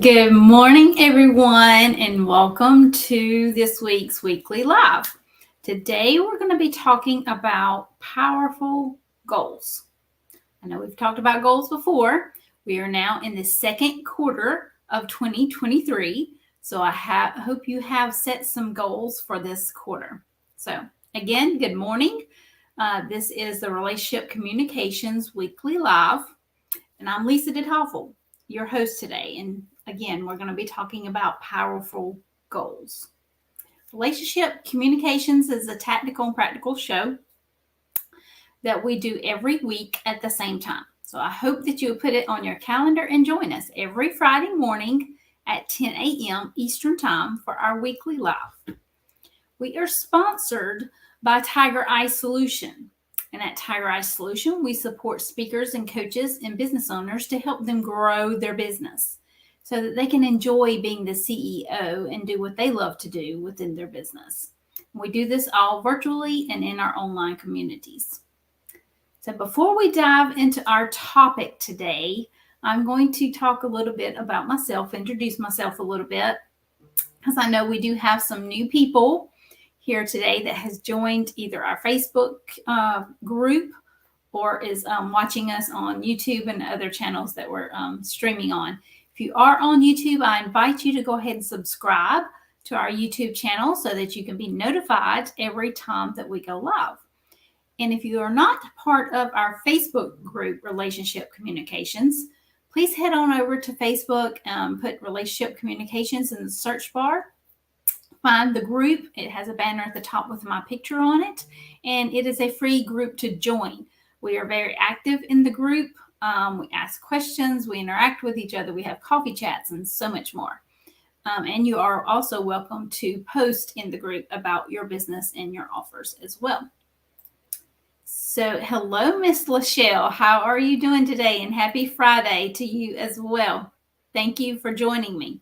Good morning, everyone, and welcome to this week's Weekly Live. Today, we're going to be talking about powerful goals. I know we've talked about goals before. We are now in the second quarter of 2023, so I hope you have set some goals for this quarter. So, again, good morning. This is the Relationship Communications Weekly Live, and I'm Lisa DeToffel, your host today. And again, we're going to be talking about powerful goals. Relationship Communications is a tactical and practical show that we do every week at the same time. So I hope that you put it on your calendar and join us every Friday morning at 10 a.m. Eastern Time for our weekly live. We are sponsored by Tiger Eye Solution. And at Tiger Eye Solution, we support speakers and coaches and business owners to help them grow their business so that they can enjoy being the CEO and do what they love to do within their business. We do this all virtually and in our online communities. So before we dive into our topic today, I'm going to talk a little bit about myself, introduce myself a little bit, because I know we do have some new people here today that has joined either our Facebook group or is watching us on YouTube and other channels that we're streaming on. If you are on YouTube, I invite you to go ahead and subscribe to our YouTube channel so that you can be notified every time that we go live. And if you are not part of our Facebook group, Relationship Communications, please head on over to Facebook, put Relationship Communications in the search bar. Find the group. It has a banner at the top with my picture on it, and it is a free group to join. We are very active in the group. We ask questions, we interact with each other, we have coffee chats, and so much more. And you are also welcome to post in the group about your business and your offers as well. So, hello, Miss Lachelle. How are you doing today? And happy Friday to you as well. Thank you for joining me.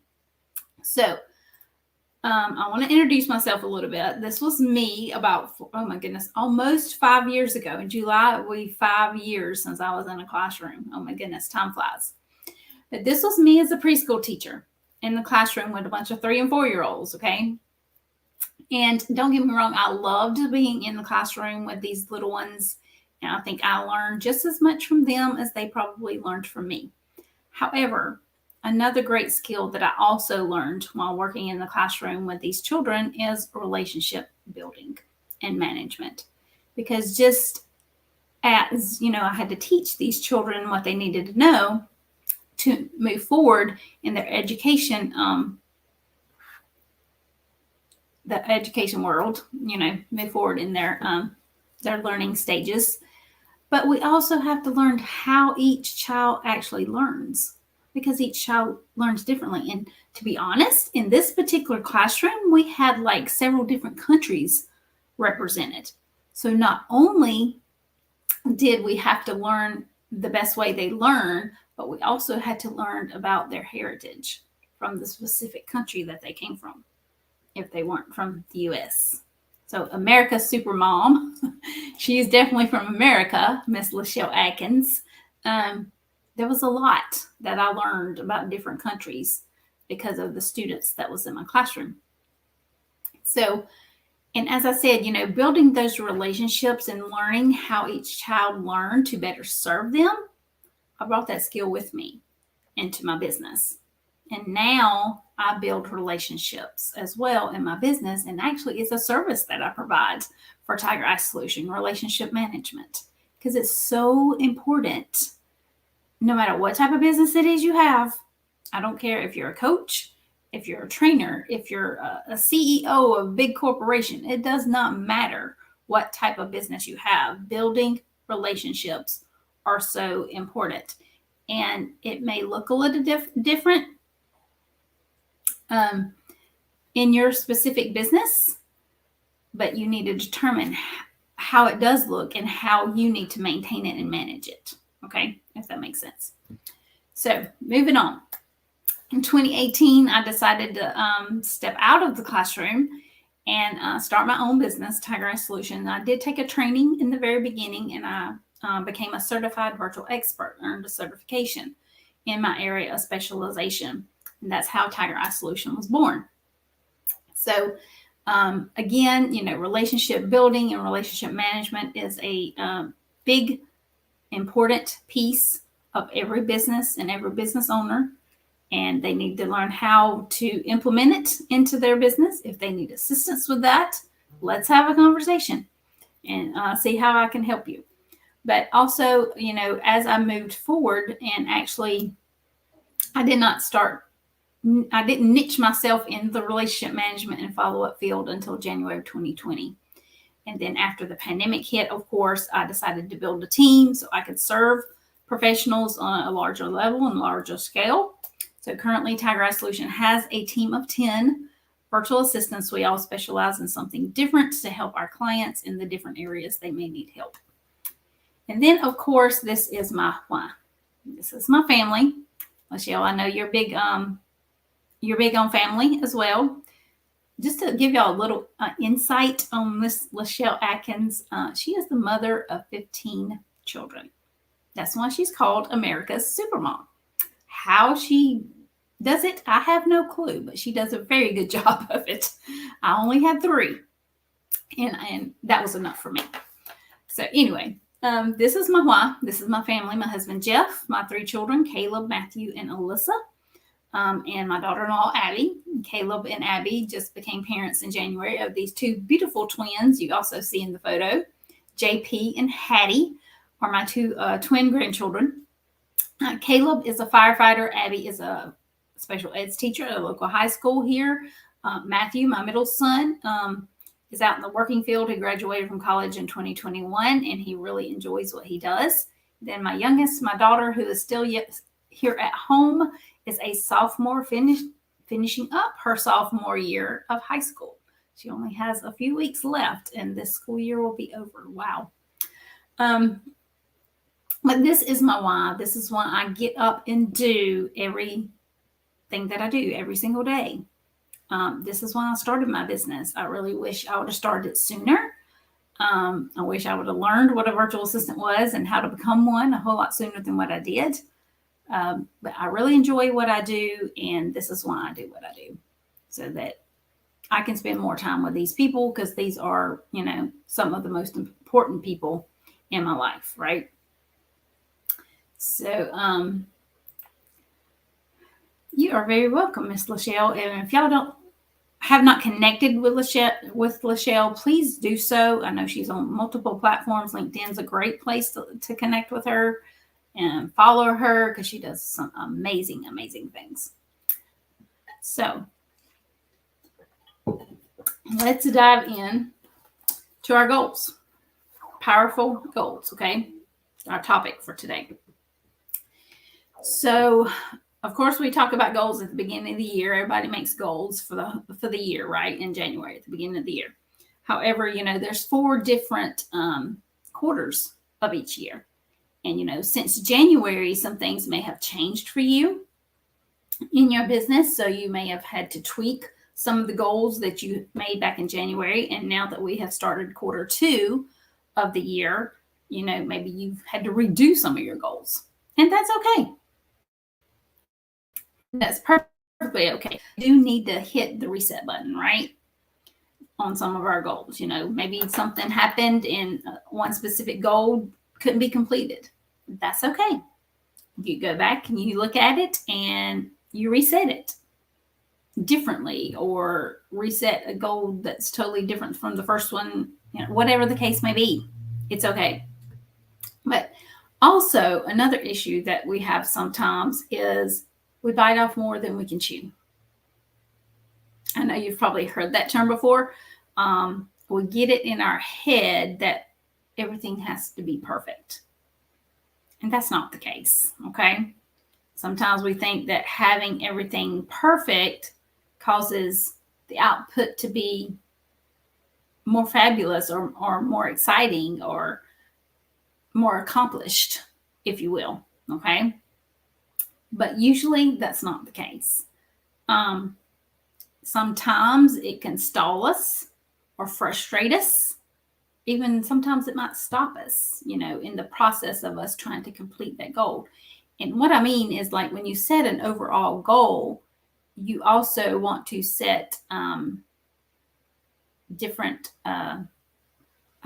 So, I want to introduce myself a little bit. This was me about, oh my goodness, almost 5 years ago. In July, it will be 5 years since I was in a classroom. Oh my goodness, time flies. But this was me as a preschool teacher in the classroom with a bunch of 3 and 4-year-olds, okay? And don't get me wrong, I loved being in the classroom with these little ones. And I think I learned just as much from them as they probably learned from me. However, another great skill that I also learned while working in the classroom with these children is relationship building and management. Because just as, I had to teach these children what they needed to know to move forward in their education, the education world, move forward in their learning stages. But we also have to learn how each child actually learns, because each child learns differently. And to be honest, in this particular classroom, we had like several different countries represented. So not only did we have to learn the best way they learn, but we also had to learn about their heritage from the specific country that they came from, if they weren't from the US. So America's Supermom, she's definitely from America, Miss Lachelle Atkins. There was a lot that I learned about different countries because of the students that was in my classroom. So, and as I said, building those relationships and learning how each child learned to better serve them, I brought that skill with me into my business. And now I build relationships as well in my business. And actually, it's a service that I provide for Tiger Eye Solution, relationship management, because it's so important. No matter what type of business it is you have, I don't care if you're a coach, if you're a trainer, if you're a CEO of a big corporation, it does not matter what type of business you have. Building relationships are so important. And it may look a little different in your specific business, but you need to determine how it does look and how you need to maintain it and manage it. Okay, if that makes sense. So moving on. In 2018, I decided to step out of the classroom and start my own business, Tiger Eye Solution. I did take a training in the very beginning, and I became a certified virtual expert, earned a certification. in my area of specialization. And that's how Tiger Eye Solution was born. So again, relationship building and relationship management is a big, important piece of every business and every business owner. And they need to learn how to implement it into their business. If they need assistance with that, let's have a conversation and see how I can help you. But also, as I moved forward, and actually, I didn't niche myself in the relationship management and follow-up field until January of 2020. And then after the pandemic hit, of course, I decided to build a team so I could serve professionals on a larger level and larger scale. So currently, Tiger Eye Solution has a team of 10 virtual assistants. We all specialize in something different to help our clients in the different areas they may need help. And then, of course, this is my why. This is my family. Lachelle, I know you're big on family as well. Just to give y'all a little insight on Miss Lachelle Atkins, she is the mother of 15 children. That's why she's called America's Supermom. How she does it, I have no clue, but she does a very good job of it. I only had 3, and that was enough for me. So anyway, this is my why. This is my family, my husband, Jeff, my 3 children, Caleb, Matthew, and Alyssa, and my daughter-in-law, Abby. Caleb and Abby just became parents in January of these 2 beautiful twins you also see in the photo. JP and Hattie are my 2 twin grandchildren. Caleb is a firefighter. Abby is a special eds teacher at a local high school here. Matthew, my middle son, is out in the working field. He graduated from college in 2021, and he really enjoys what he does. Then my youngest, my daughter, who is still yet here at home, is a sophomore, finishing up her sophomore year of high school. She only has a few weeks left, and this school year will be over. Wow. But this is my why. This is why I get up and do everything that I do every single day. This is why I started my business. I really wish I would have started sooner. I wish I would have learned what a virtual assistant was and how to become one a whole lot sooner than what I did. But I really enjoy what I do, and this is why I do what I do, so that I can spend more time with these people, because these are, some of the most important people in my life, right? So you are very welcome, Miss Lachelle. And if y'all have not connected with Lachelle, please do so. I know she's on multiple platforms. LinkedIn's a great place to connect with her and follow her, because she does some amazing, amazing things. So let's dive in to our goals. Powerful goals, okay? Our topic for today. So, of course, we talk about goals at the beginning of the year. Everybody makes goals for the year, right? In January, at the beginning of the year. However, there's 4 different quarters of each year. And, since January, some things may have changed for you in your business. So you may have had to tweak some of the goals that you made back in January. And now that we have started quarter 2 of the year, maybe you've had to redo some of your goals. And that's okay. That's perfectly okay. You do need to hit the reset button, right? On some of our goals. Maybe something happened and one specific goal couldn't be completed. That's okay. You go back and you look at it and you reset it differently, or reset a goal that's totally different from the first one, whatever the case may be. It's okay. But also, another issue that we have sometimes is we bite off more than we can chew. I know you've probably heard that term before. We get it in our head that everything has to be perfect. And that's not the case, okay? Sometimes we think that having everything perfect causes the output to be more fabulous or more exciting or more accomplished, if you will, okay? But usually that's not the case. Sometimes it can stall us or frustrate us. Even sometimes it might stop us, in the process of us trying to complete that goal. And what I mean is, like, when you set an overall goal, you also want to set different, I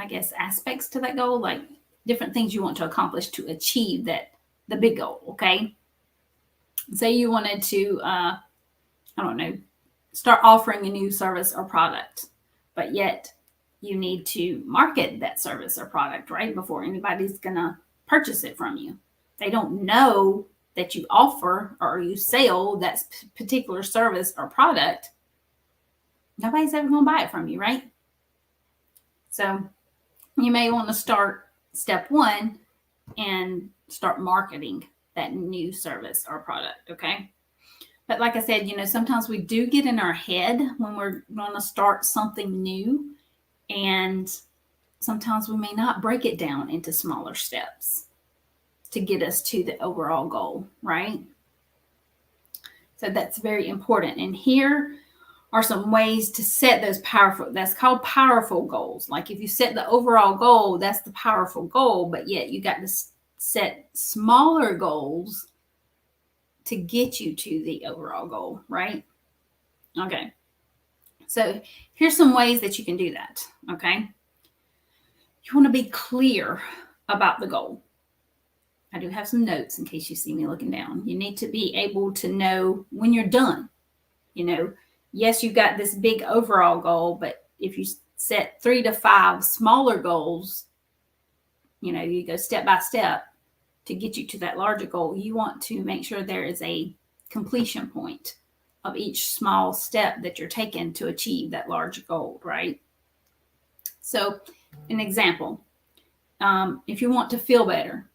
guess, aspects to that goal, like different things you want to accomplish to achieve the big goal. Okay. Say you wanted to, I don't know, start offering a new service or product, but yet you need to market that service or product, right? Before anybody's going to purchase it from you. They don't know that you offer or you sell that particular service or product. Nobody's ever going to buy it from you, right? So you may want to start step one and start marketing that new service or product, okay? But like I said, sometimes we do get in our head when we're going to start something new, and sometimes we may not break it down into smaller steps to get us to the overall goal, right? So that's very important. And here are some ways to set those that's called powerful goals. Like if you set the overall goal, that's the powerful goal, but yet you got to set smaller goals to get you to the overall goal, right? Okay. So here's some ways that you can do that, okay? You want to be clear about the goal. I do have some notes in case you see me looking down. You need to be able to know when you're done. Yes, you've got this big overall goal, but if you set 3 to 5 smaller goals, you go step by step to get you to that larger goal. You want to make sure there is a completion point of each small step that you're taking to achieve that large goal, right? So, an example, if you want to feel better,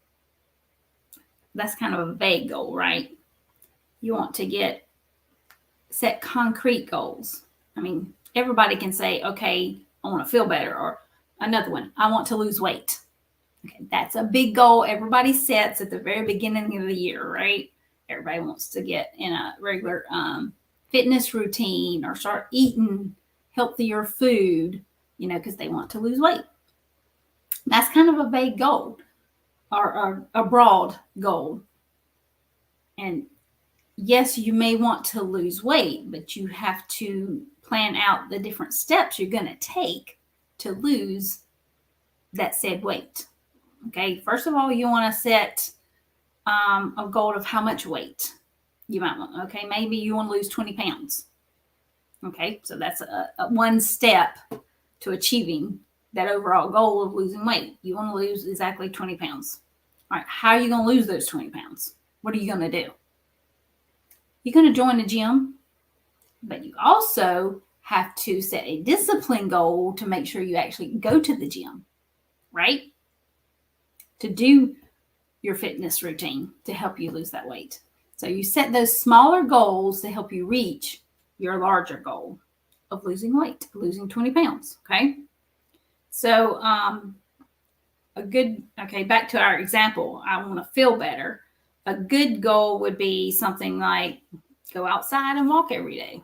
that's kind of a vague goal, right? You want to set concrete goals. I mean, everybody can say, okay, I want to feel better, or another one, I want to lose weight. Okay, that's a big goal everybody sets at the very beginning of the year, right? Everybody wants to get in a regular fitness routine or start eating healthier food, because they want to lose weight. That's kind of a vague goal or a broad goal. And yes, you may want to lose weight, but you have to plan out the different steps you're going to take to lose that said weight. Okay, first of all, you want to set a goal of how much weight you might want. Okay, maybe you want to lose 20 pounds. Okay, so that's a one step to achieving that overall goal of losing weight. You want to lose exactly 20 pounds. All right, how are you going to lose those 20 pounds? What are you going to do? You're going to join the gym, but you also have to set a discipline goal to make sure you actually go to the gym, right? To do your fitness routine to help you lose that weight. So you set those smaller goals to help you reach your larger goal of losing weight, losing 20 pounds, okay? So back to our example, I want to feel better. A good goal would be something like go outside and walk every day.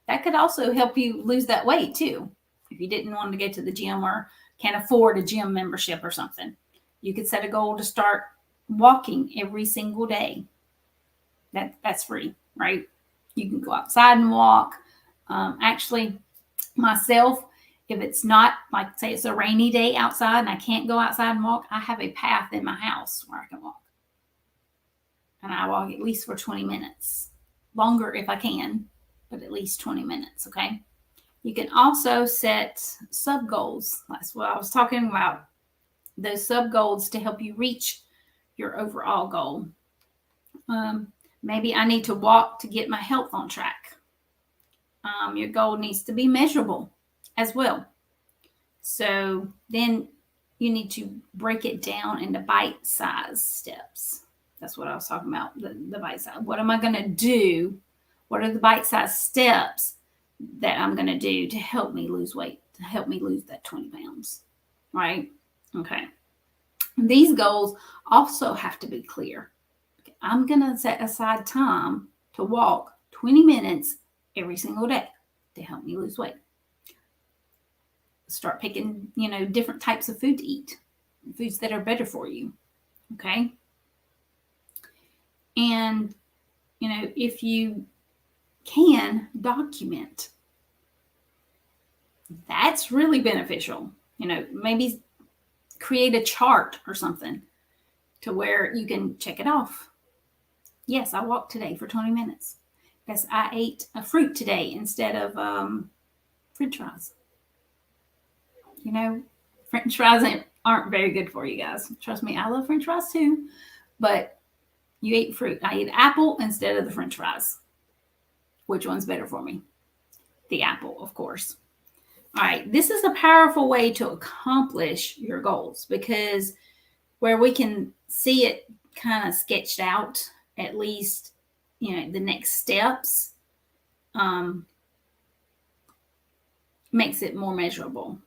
That could also help you lose that weight too. If you didn't want to go to the gym or can't afford a gym membership or something, you could set a goal to start walking every single day. That's free, right? You can go outside and walk. Actually, myself, if it's not, like, say it's a rainy day outside and I can't go outside and walk, I have a path in my house where I can walk. And I walk at least for 20 minutes. Longer if I can, but at least 20 minutes, okay? You can also set sub-goals. That's what I was talking about. Those sub-goals to help you reach your overall goal. Maybe I need to walk to get my health on track. Your goal needs to be measurable as well. So then you need to break it down into bite-sized steps. That's what I was talking about, the bite size. What am I going to do? What are the bite-sized steps that I'm going to do to help me lose weight, to help me lose that 20 pounds, right? Okay. These goals also have to be clear. Okay, I'm going to set aside time to walk 20 minutes every single day to help me lose weight. Start picking, different types of food to eat, foods that are better for you, okay? And, if you can document, that's really beneficial. Maybe create a chart or something to where you can check it off. Yes, I walked today for 20 minutes. Yes, I ate a fruit today instead of French fries. French fries aren't very good for you guys. Trust me, I love French fries too. But you ate fruit. I ate apple instead of the French fries. Which one's better for me? The apple, of course. All right, this is a powerful way to accomplish your goals, because where we can see it kind of sketched out, at least, the next steps, makes it more measurable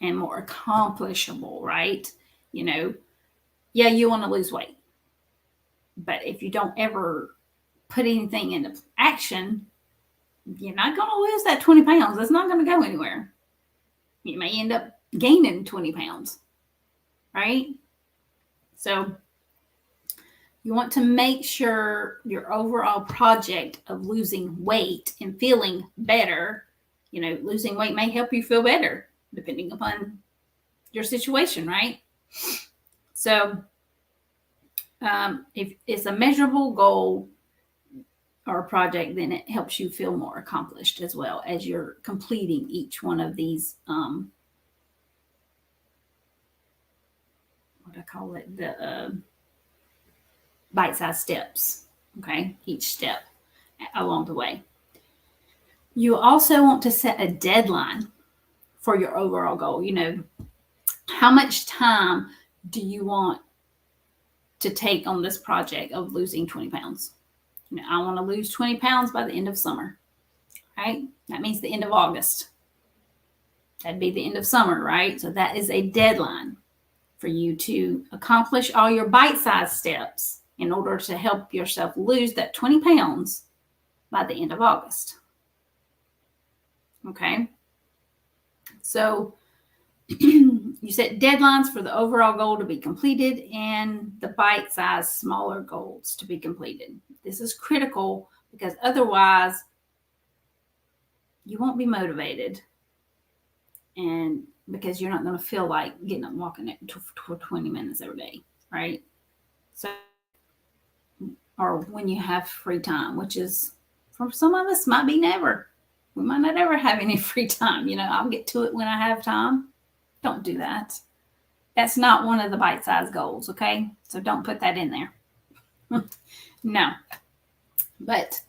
and more accomplishable, right? Yeah, you want to lose weight. But if you don't ever put anything into action, you're not going to lose that 20 pounds. It's not going to go anywhere. You may end up gaining 20 pounds, right? So you want to make sure your overall project of losing weight and feeling better, losing weight may help you feel better depending upon your situation, right? So if it's a measurable goal or a project, then it helps you feel more accomplished as well as you're completing each one of these, the bite-sized steps, okay? Each step along the way. You also want to set a deadline for your overall goal. How much time do you want to take on this project of losing 20 pounds? I want to lose 20 pounds by the end of summer, right? That means the end of August. That'd be the end of summer, right? So that is a deadline for you to accomplish all your bite-sized steps in order to help yourself lose that 20 pounds by the end of August. Okay? So you set deadlines for the overall goal to be completed and the bite-sized smaller goals to be completed. This is critical because otherwise you won't be motivated, and because you're not going to feel like getting up and walking for 20 minutes every day, right? So, or when you have free time, which is, for some of us, might be never. We might not ever have any free time. I'll get to it when I have time. Don't do that. That's not one of the bite-sized goals, okay? So don't put that in there. No. But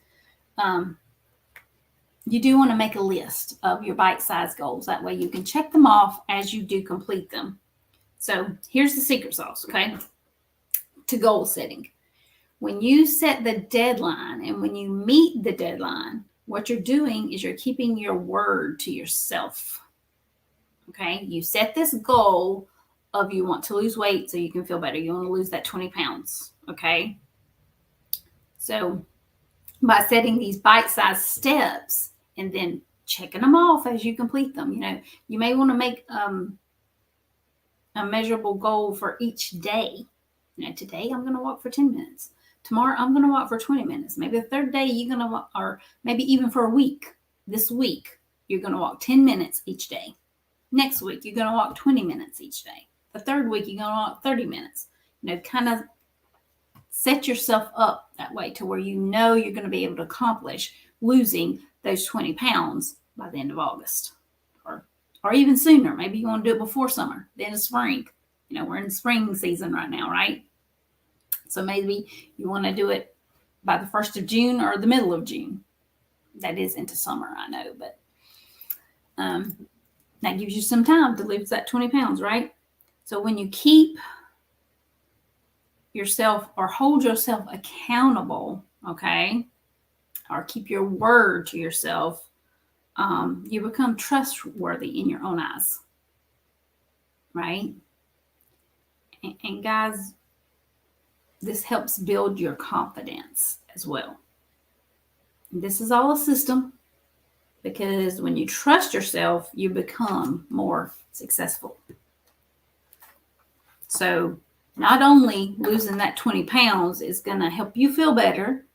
you do want to make a list of your bite-sized goals. That way you can check them off as you do complete them. So here's the secret sauce, okay, to goal setting. When you set the deadline and when you meet the deadline, what you're doing is you're keeping your word to yourself. Okay, you set this goal of you want to lose weight so you can feel better. You want to lose that 20 pounds. Okay, so by setting these bite-sized steps and then checking them off as you complete them, you may want to make a measurable goal for each day. Today I'm going to walk for 10 minutes. Tomorrow I'm going to walk for 20 minutes. Maybe the third day you're going to walk, or maybe even for a week. This week you're going to walk 10 minutes each day. Next week you're going to walk 20 minutes each day. The third week you're going to walk 30 minutes. Kind of set yourself up that way to where you're going to be able to accomplish losing those 20 pounds by the end of August, or even sooner. Maybe you want to do it before summer, the end of spring. We're in spring season right now, right? So maybe you want to do it by the 1st of June or the middle of June. That is into summer, I know, but that gives you some time to lose that 20 pounds, right? So when you keep yourself or hold yourself accountable, okay, or keep your word to yourself, you become trustworthy in your own eyes, right? And guys, this helps build your confidence as well. This is all a system, because when you trust yourself, you become more successful. So not only losing that 20 pounds is going to help you feel better,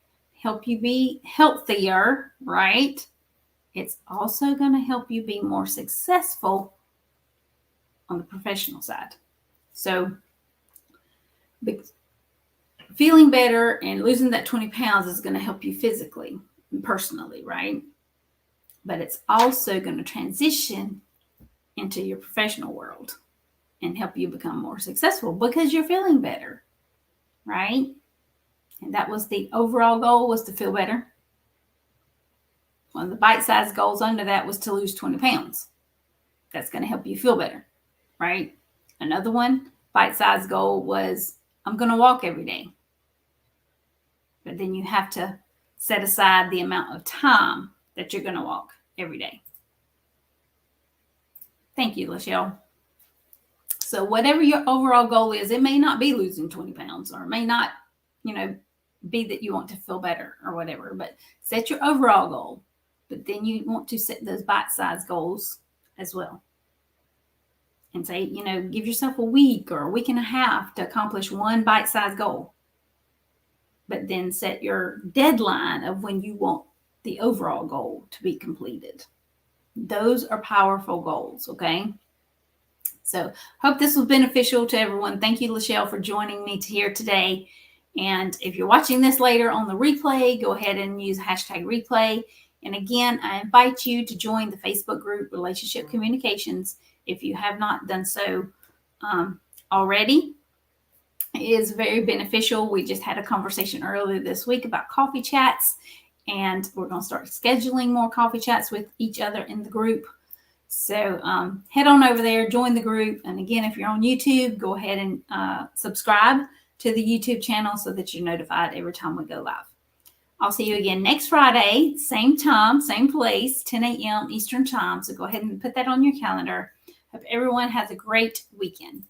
help you be healthier, right? It's also going to help you be more successful on the professional side. So feeling better and losing that 20 pounds is going to help you physically and personally, right? But it's also going to transition into your professional world and help you become more successful because you're feeling better, right? And that was the overall goal, was to feel better. One of the bite-sized goals under that was to lose 20 pounds. That's going to help you feel better, right? Another one, bite-sized goal, was I'm going to walk every day. But then you have to set aside the amount of time that you're going to walk every day. Thank you, Lachelle. So whatever your overall goal is, it may not be losing 20 pounds, or it may not, be that you want to feel better or whatever, but set your overall goal. But then you want to set those bite-sized goals as well. And say, give yourself a week or a week and a half to accomplish one bite-sized goal. But then set your deadline of when you want the overall goal to be completed. Those are powerful goals, okay? So hope this was beneficial to everyone. Thank you, Lachelle, for joining me here today. And if you're watching this later on the replay, go ahead and use #replay. And again, I invite you to join the Facebook group, Relationship Communications, if you have not done so already. It is very beneficial. We just had a conversation earlier this week about coffee chats, and we're going to start scheduling more coffee chats with each other in the group. So head on over there, join the group. And again, if you're on YouTube, go ahead and subscribe to the YouTube channel so that you're notified every time we go live. I'll see you again next Friday, same time, same place, 10 a.m. Eastern time. So go ahead and put that on your calendar. Hope everyone has a great weekend.